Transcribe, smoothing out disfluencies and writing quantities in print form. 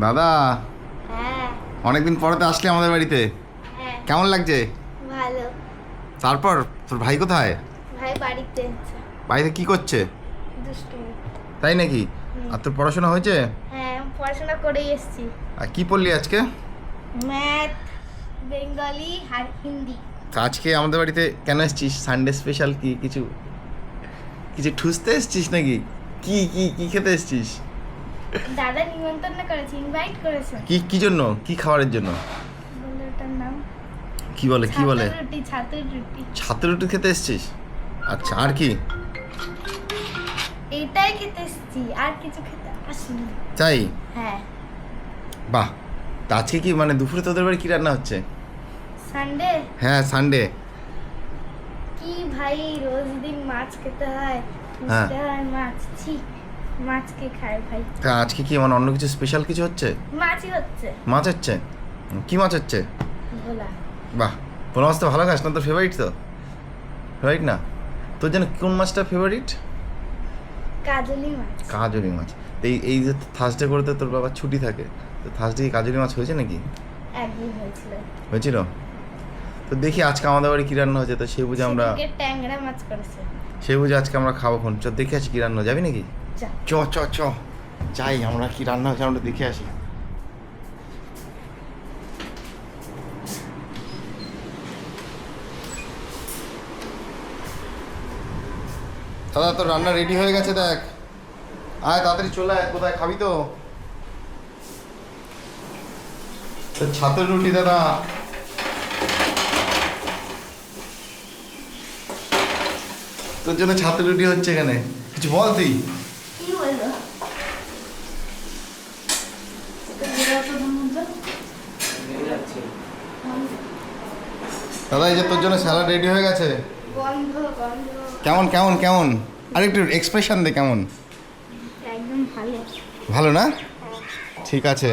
দাদা, হ্যাঁ। অনেকদিন পরে তো আসলে আমাদের বাড়িতে। হ্যাঁ। কেমন লাগছে? ভালো। তারপর তোর ভাই কোথায়? ভাই বাড়িতে আছে। বাড়িতে কি করছে? দুষ্টুমি। তাই নাকি? হুম। আর তোর পড়াশোনা হয়েছে? হ্যাঁ, পড়াশোনা করেই এসেছি। আর কি পড়লি আজকে? ম্যাথ, বেঙ্গলি আর হিন্দি। তো আজকে আমাদের বাড়িতে কেন এসছিস? সানডে স্পেশাল কি কিছু কিছু ঠুসতে এসছিস নাকি? কি কি কি খেতে এসছিস? দাদা নিমন্ত্রণ করেছে, ইনভাইট করেছে। কি কি জন্য? কি খাবারের জন্য? বলে ওটার নাম কি বলে কি বলে? ছাতুর রুটি, ছাতুর রুটি। ছাত্র রুটি খেতে এসছিস? আচ্ছা, আর কি? এইটাই খেতে এসেছি, আর কিছু খেতে আসিনি। তাই? হ্যাঁ। বাহ। তা আজকে কি মানে দুপুরে তোদের বাড়ি কি রান্না হচ্ছে? সানডে হ্যাঁ, সানডে। কি ভাই, রোজ দিন মাছ খেতে হয়, হ্যাঁ। খেতে হয় মাছ। ছি, মাছ কে খায় ভাই? তা আজকে কি মানে অন্য কিছু স্পেশাল কিছু হচ্ছে? মাছই হচ্ছে। মাছ হচ্ছে? কি মাছ হচ্ছে? ভোলা। বাহ। কোনো মাছ তো ভালো খাস না, তোর ফেভারিট তো? ফেভারিট না? তোর যেন কোন মাছটা ফেভারিট? কাজলি মাছ। কাজলি মাছ। তো এই যে থার্সডে করে তো তোর বাবার ছুটি থাকে, তো থার্সডে কি কাজলি মাছ হয়েছে নাকি? একদিন হয়েছিল। হয়েছিল? তো দেখি আজকে আমাদের বাড়ি কী রান্না হয়েছে, তো সে বুঝে আমরা সেদিনকে ট্যাংরা মাছ করেছে। সে বুঝে আজকে আমরা খাবো খন। চ দেখে আসি কী রান্না, যাবি নাকি? যা। চ চ চ যাই, আমরা কি রান্না হয়েছে আমরা দেখে আসি। দাদা, তোর রান্না রেডি হয়ে গেছে, দেখ। আয় তাড়াতাড়ি চলে আয়, কোথায় খাবি তো? ছাতুর রুটি দাদা। তোর জন্য ছাতুর রুটি হচ্ছে এখানে, কিছু বল তুই। কি বলবো? দাদা, এই যে তোর জন্য স্যালাড রেডি হয়ে গেছে। গন্ধ গন্ধ। কেমন কেমন কেমন? আরেকটু এক্সপ্রেশন দে, কেমন? একদম ভালো। ভালো না? ঠিক আছে।